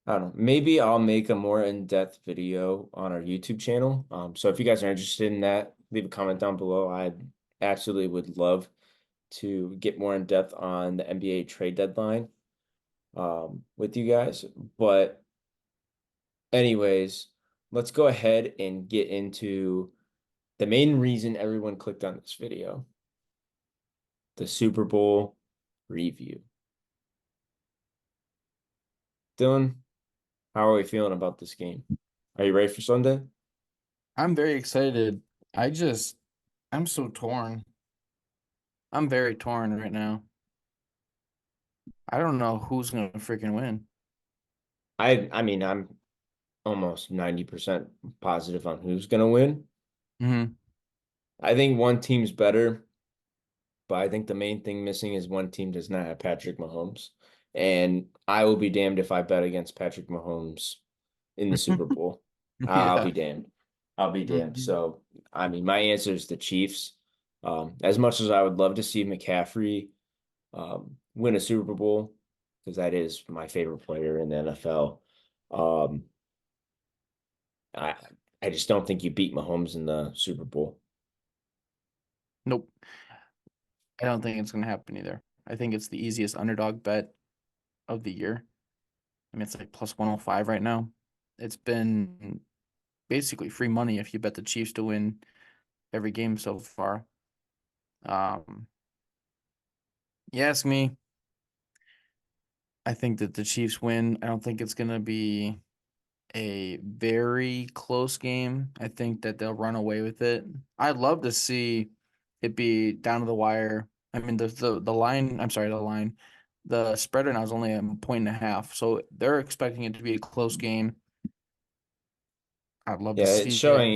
I don't know. Maybe I'll make a more in-depth video on our YouTube channel. So if you guys are interested in that, leave a comment down below. I absolutely would love to get more in depth on the NBA trade deadline with you guys. But anyways, let's go ahead and get into the main reason everyone clicked on this video, the Super Bowl review. Dylan, how are we feeling about this game? Are you ready for Sunday? I'm very excited. I just, I'm so torn. I'm very torn right now. I don't know who's gonna freaking win. I mean, I'm almost 90% positive on who's going to win. Hmm. I think one team's better, but I think the main thing missing is one team does not have Patrick Mahomes. And I will be damned if I bet against Patrick Mahomes in the Super Bowl. I'll Yeah. be damned. I'll be damned. Mhm. So, I mean, my answer is the Chiefs. As much as I would love to see McCaffrey win a Super Bowl, because that is my favorite player in the NFL. Um, I I just don't think you beat Mahomes in the Super Bowl. Nope. I don't think it's gonna happen either. I think it's the easiest underdog bet of the year. I mean, it's like plus 105 right now. It's been basically free money if you bet the Chiefs to win every game so far. Um, you ask me, I think that the Chiefs win. I don't think it's going to be a very close game. I think that they'll run away with it. I'd love to see it be down to the wire. I mean, the line, I'm sorry, the line, the spread right now is only a point and a half. So they're expecting it to be a close game. I'd love to Yeah, see it.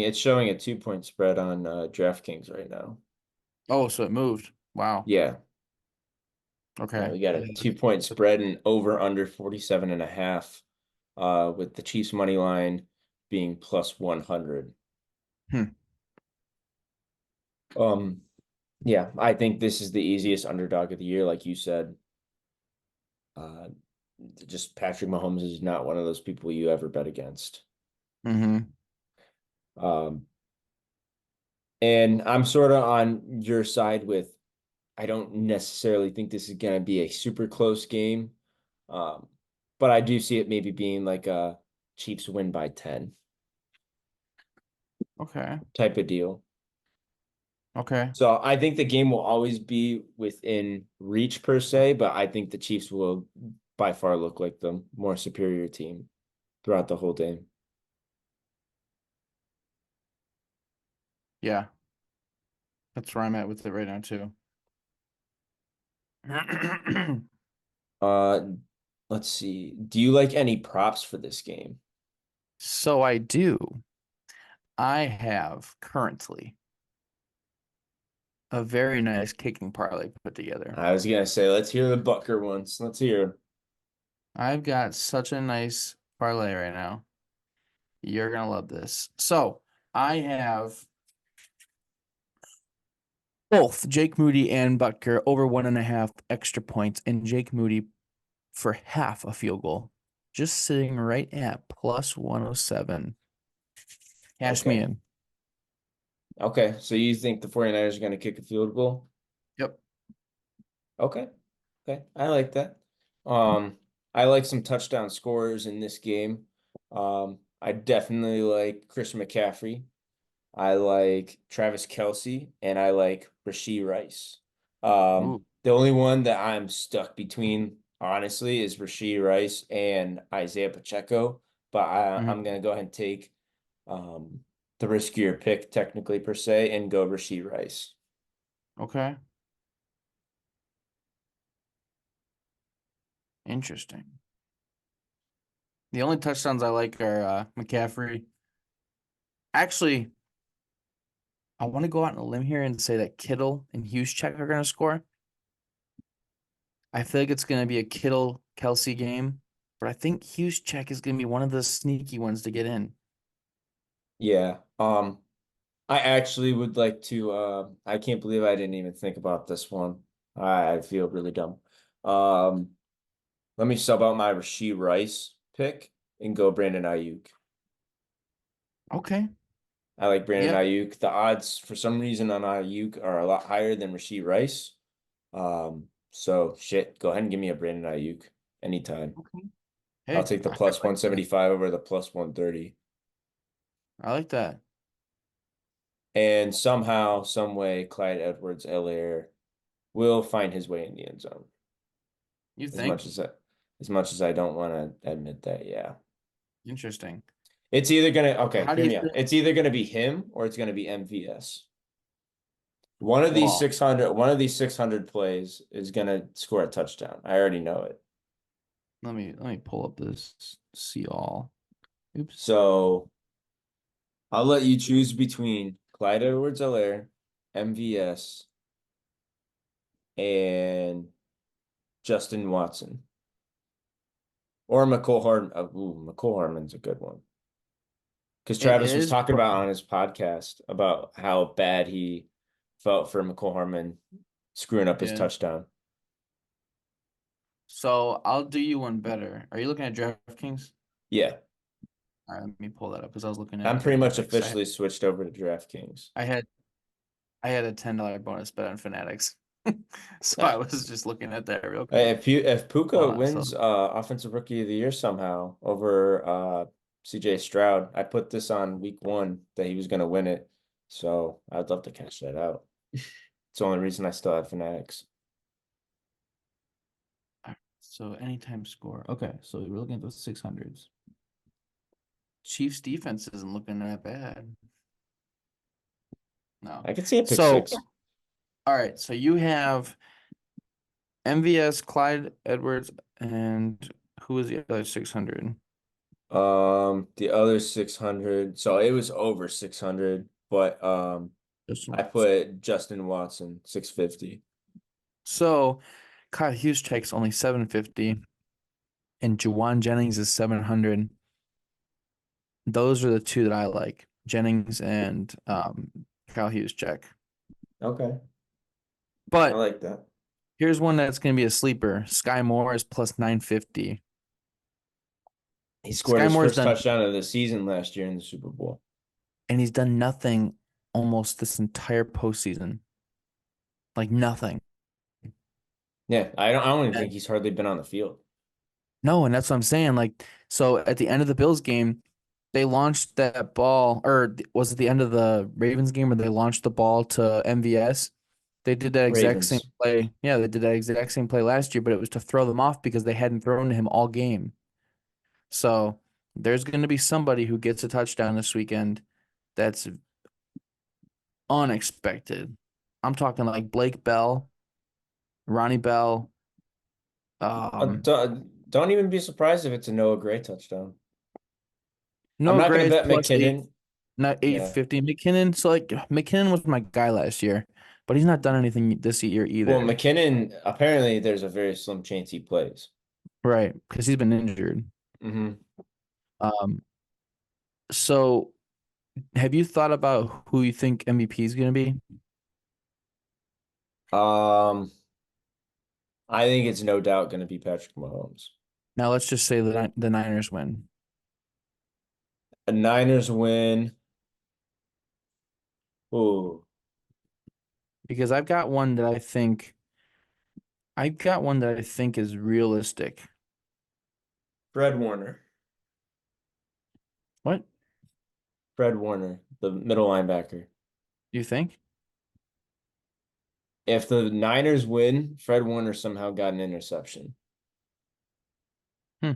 it's showing a 2 point spread on DraftKings right now. Oh, so it moved. Wow. Yeah. Yeah, Okay. we got a 2 point spread and over under 47 and a half, with the Chiefs money line being plus 100. Hmm. Um, yeah, I think this is the easiest underdog of the year, like you said. Uh, just Patrick Mahomes is not one of those people you ever bet against. Mm-hmm. Um, and I'm sort of on your side with I don't necessarily think this is going to be a super close game. Um, but I do see it maybe being like a Chiefs win by 10 Okay. type of deal. Okay. So I think the game will always be within reach per se, but I think the Chiefs will by far look like the more superior team throughout the whole game. Yeah. That's where I'm at with it right now too. Uh, let's see. Do you like any props for this game? So I do. I have currently a very nice kicking parlay put together. I was gonna say, let's hear the Bucker ones. Let's hear. I've got such a nice parlay right now. You're gonna love this. So I have both Jake Moody and Butker over 1.5 extra points, and Jake Moody for half a field goal, just sitting right at plus 107. Cash me Okay. in. Okay. So you think the 49ers are gonna kick a field goal? Yep. Okay. Okay. I like that. Um, I like some touchdown scorers in this game. I definitely like Christian McCaffrey. I like Travis Kelce, and I like Rashee Rice. Ooh. The only one that I'm stuck between, honestly, is Rashee Rice and Isaiah Pacheco. But I'm Mhm. gonna go ahead and take um, the riskier pick, technically per se, and go Rashee Rice. Okay. Interesting. The only touchdowns I like are McCaffrey. Actually, I want to go out on a limb here and say that Kittle and Juszczyk are going to score. I feel like it's going to be a Kittle Kelsey game, but I think Juszczyk is going to be one of the sneaky ones to get in. Yeah. I actually would like to. I can't believe I didn't even think about this one. I feel really dumb. Um, Let me sub out my Rashee Rice pick and go Brandon Ayuk. Okay. I like Brandon Yeah. Ayuk. The odds for some reason on Ayuk are a lot higher than Rashee Rice. So shit, go ahead and give me a Brandon Ayuk anytime. Okay. I'll Hey, take the I plus like that. 175 over the plus 130. I like that. And somehow, some way, Clyde Edwards-Helaire will find his way in the end zone. You As think? much as as much as I don't want to admit that, yeah. Interesting. It's either gonna okay, How do hear you me out. feel? It's either gonna be him or it's gonna be MVS. One of these Well, 600, one of these 600 plays is gonna score a touchdown. I already know it. let me pull up this see all. Oops. So I'll let you choose between Clyde Edwards-Helaire, MVS, and Justin Watson. Or McCole Hardman. Ooh, McCole Hardman's a good one. Because It Travis was is, talking but about on his podcast about how bad he felt for McCole Hardman screwing up his yeah. touchdown. So I'll do you one better. Are you looking at DraftKings? Yeah, All right, let me pull that up because I was looking I'm at pretty much Fanatics. officially switched over to DraftKings. I had I had a $10 bonus bet on Fanatics. So I Yeah. was just looking at that real Hey, quick. if Puka So wins offensive rookie of the year somehow over CJ Stroud, I put this on week 1 that he was gonna win it. So I'd love to cash that out. It's the only reason I still have Fanatics. so anytime score. Okay, so we're looking at the 600s. Chiefs defense isn't looking that bad. No. I could see a pick So six. all right, so you have MVS, Clyde Edwards, and who was the other 600? The other 600. So it was over 600, but I put Justin Watson 650. So Kyle Hughes checks only 750 and Juwan Jennings is 700. Those are the two that I like. Jennings and Kyle Hughes check. Okay, I But like that. here's one that's going to be a sleeper. Sky Moore is plus 950. He scored Sky his Moore's first done, touchdown of the season last year in the Super Bowl. and he's done nothing almost this entire postseason. Like nothing. Yeah, I don't even And think he's hardly been on the field. no, and that's what I'm saying. Like, so at the end of the Bills game, they launched that ball, or was it the end of the Ravens game where they launched the ball to MVS? They did that exact same Ravens. play. Yeah, they did that exact same play last year, but it was to throw them off because they hadn't thrown to him all game. So there's going to be somebody who gets a touchdown this weekend that's unexpected. I'm talking like Blake Bell, Ronnie Bell. Um, Don't even be surprised if it's a Noah Gray touchdown. I'm Noah not gonna Gray is bet plus eight, McKinnon. not Yeah. 850. McKinnon, so like McKinnon was my guy last year, but he's not done anything this year Well, either. McKinnon, apparently there's a very slim chance he plays. Right, because he's been injured. Hmm. Um, so have you thought about who you think MVP is going to be? Um, I think it's no doubt gonna be Patrick Mahomes. Now let's just say the Niners win. A Niners win. Ooh, Because I've got one that I think is realistic. Fred Warner. What Fred Warner, the middle linebacker. do you think? If the Niners win, Fred Warner somehow got an interception. Hmm.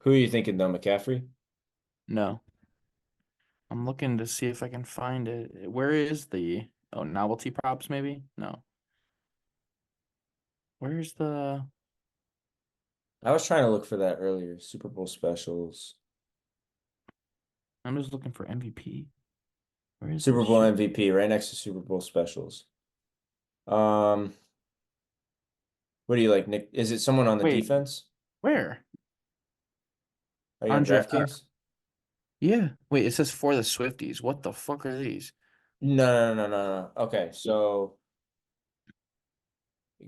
Who are you thinking though, McCaffrey? No. I'm looking to see if I can find it. Where is the novelty props maybe? No. Where's the I was trying to look for that earlier. Super Bowl specials. I'm just looking for MVP. Where is this Super Bowl shit? MVP right next to Super Bowl specials. Um, what do you like, Nick? Is it someone on the Wait, defense? where? Are you on Andre DraftKings? yeah. Wait, it says for the Swifties. What the fuck are these? No, no, no, no, no. Okay, so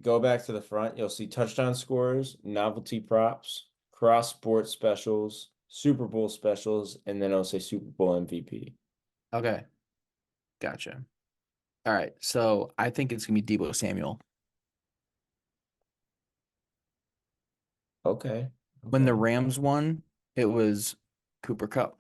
go back to the front. You'll see touchdown scores, novelty props, cross sport specials, Super Bowl specials, and then it'll say Super Bowl MVP. Okay, gotcha. All right, so I think it's gonna be Debo Samuel. Okay, When the okay. Rams won, it was Cooper Cup.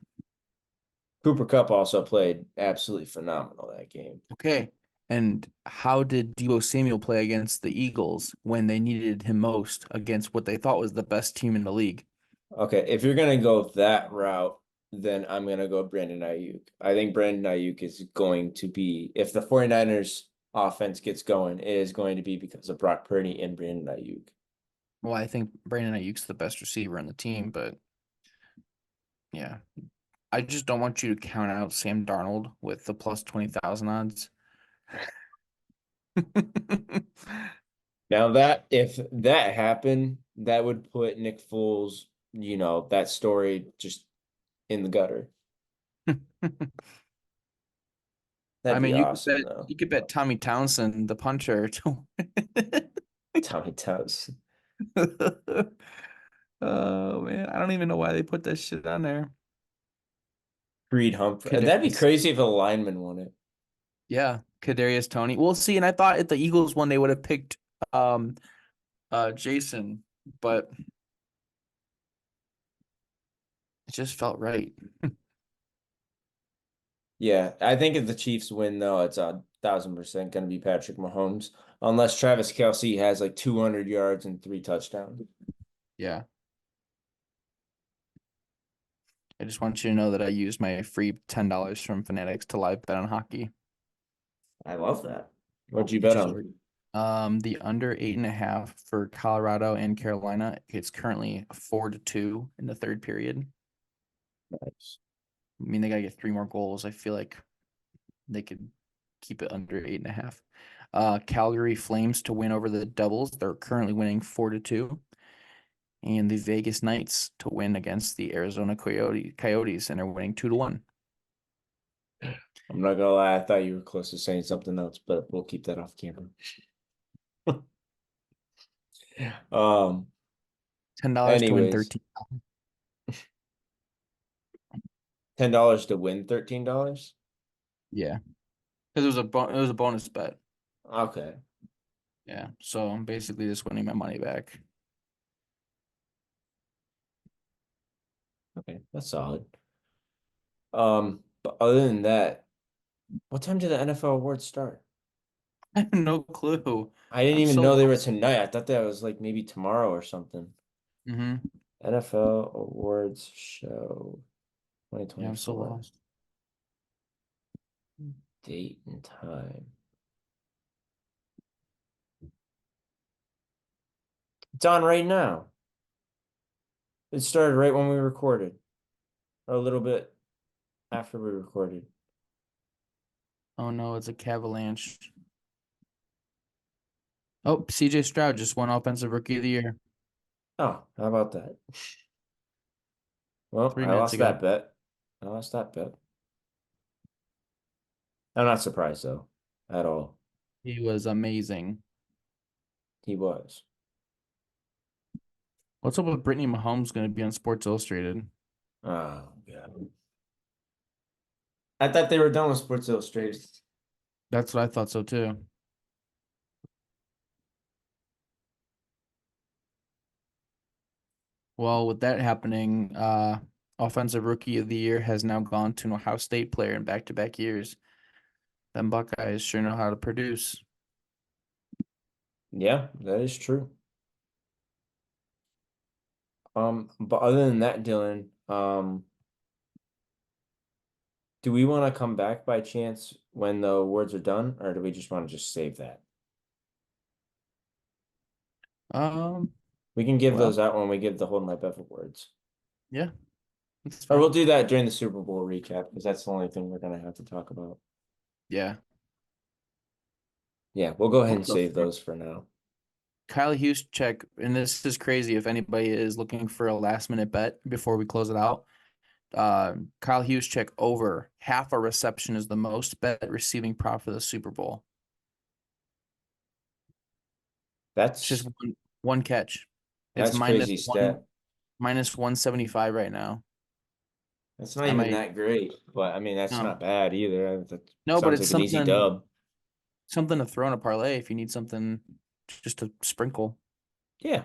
Cooper Cup also played absolutely phenomenal that game. Okay. And how did Debo Samuel play against the Eagles when they needed him most against what they thought was the best team in the league? Okay, if you're gonna go that route, then I'm gonna go Brandon Ayuk. I think Brandon Ayuk is going to be, if the 49ers offense gets going, it is going to be because of Brock Purdy and Brandon Ayuk. Well, I think Brandon Ayuk's the best receiver on the team, but yeah. I just don't want you to count out Sam Darnold with the plus 20,000 odds. Now that if that happened, that would put Nick Foles, that story just in the gutter. I That'd be mean, awesome though. you could bet Tommy Townsend, the puncher, to Tommy Towns. Oh man, I don't even know why they put that shit on there. Creed Humphrey. That'd be Kadarius. crazy if a lineman won it. Yeah. Kadarius Toney. We'll see. And I thought if the Eagles won, they would have picked um Jason, but it just felt right. Yeah, I think if the Chiefs win, though, it's 1,000% going to be Patrick Mahomes, unless Travis Kelce has like 200 yards and 3 touchdowns. Yeah. I just want you to know that I used my free $10 from Fanatics to live bet on hockey. I love that. What'd you It bet just on? worked. The under 8.5 for Colorado and Carolina. It's currently 4-2 in the third period. Nice. I mean, they gotta get 3 more goals. I feel like they could keep it under 8.5. Calgary Flames to win over the Devils. They're currently winning 4-2. And the Vegas Knights to win against the Arizona Coyotes, and they're winning 2-1. I'm not gonna lie, I thought you were close to saying something else, but we'll keep that off camera. Um, $10 to win anyways, 13. $10 to win $13? Yeah, because it was a bonus bet. Okay. Yeah, so I'm basically just winning my money back. Okay, that's solid. But other than that, what time do the NFL awards start? I have no clue. I didn't I'm even so know they were lost. tonight. I thought that was like maybe tomorrow or something. Mm-hmm. NFL Awards Show Yeah, I'm so 2024. lost. Date and time. It's on right now. It started right when we recorded, or a little bit after we recorded. Oh no, it's a Cavalanche. Oh, CJ Stroud just won Offensive Rookie of the Year Oh, how about that? Well, 3 minutes ago. I lost that bet. I'm not surprised though, at all. He was amazing. He was. What's up with Brittany Mahomes going to be on Sports Illustrated? Oh, God. I thought they were done with Sports Illustrated. That's what I thought so too. Well, with that happening, Offensive Rookie of the Year has now gone to an Ohio State player in back-to-back years. Them Buckeyes sure know how to produce. Yeah, that is true. But other than that, Dylan, do we want to come back by chance when the awards are done, or do we just want to just save that? Um, We can give well, those out when we give the Hold My Bev awards. yeah, that's Or we'll fine. do that during the Super Bowl recap because that's the only thing we're gonna have to talk about. Yeah. Yeah, we'll go ahead What and the save fuck? those for now. Kyle Juszczyk, and this is crazy if anybody is looking for a last minute bet before we close it out. Kyle Juszczyk over half a reception is the most bet receiving prop for the Super Bowl. It's just That's one catch. It's that's crazy stat. minus 175 right now. That's not I even might that great, but I mean that's no. not bad either. That No, but sounds it's like an easy dub. something to throw in a parlay if you need something just to sprinkle. Yeah.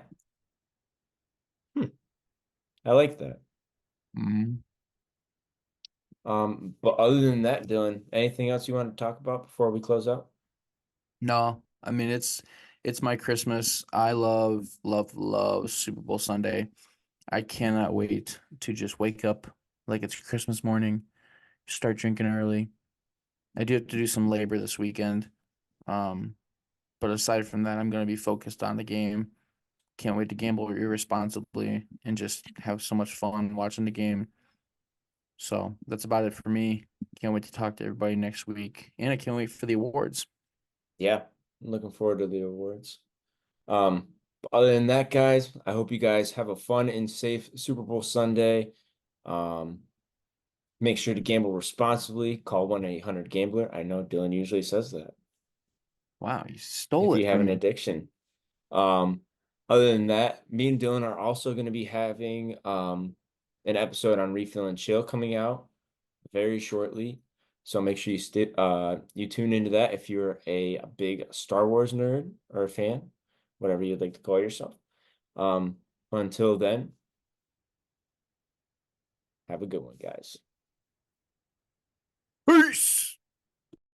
Hmm. I like that. Mm. But other than that, Dylan, anything else you want to talk about before we close out? No, I mean it's my Christmas. I love Super Bowl Sunday. I cannot wait to just wake up like it's Christmas morning, start drinking early. I do have to do some labor this weekend. Um, but aside from that, I'm going to be focused on the game. Can't wait to gamble irresponsibly and just have so much fun watching the game. So that's about it for me. Can't wait to talk to everybody next week. And I can't wait for the awards. Yeah, I'm looking forward to the awards. But other than that, guys, I hope you guys have a fun and safe Super Bowl Sunday. Um, make sure to gamble responsibly. Call 1-800-GAMBLER. I know Dylan usually says that Wow, you if stole you it have from an me. addiction. Um, other than that, me and Dylan are also going to be having an episode on Refill and Chill coming out very shortly. So make sure you tune into that if you're a big Star Wars nerd or a fan, whatever you'd like to call yourself. Until then, have a good one, guys.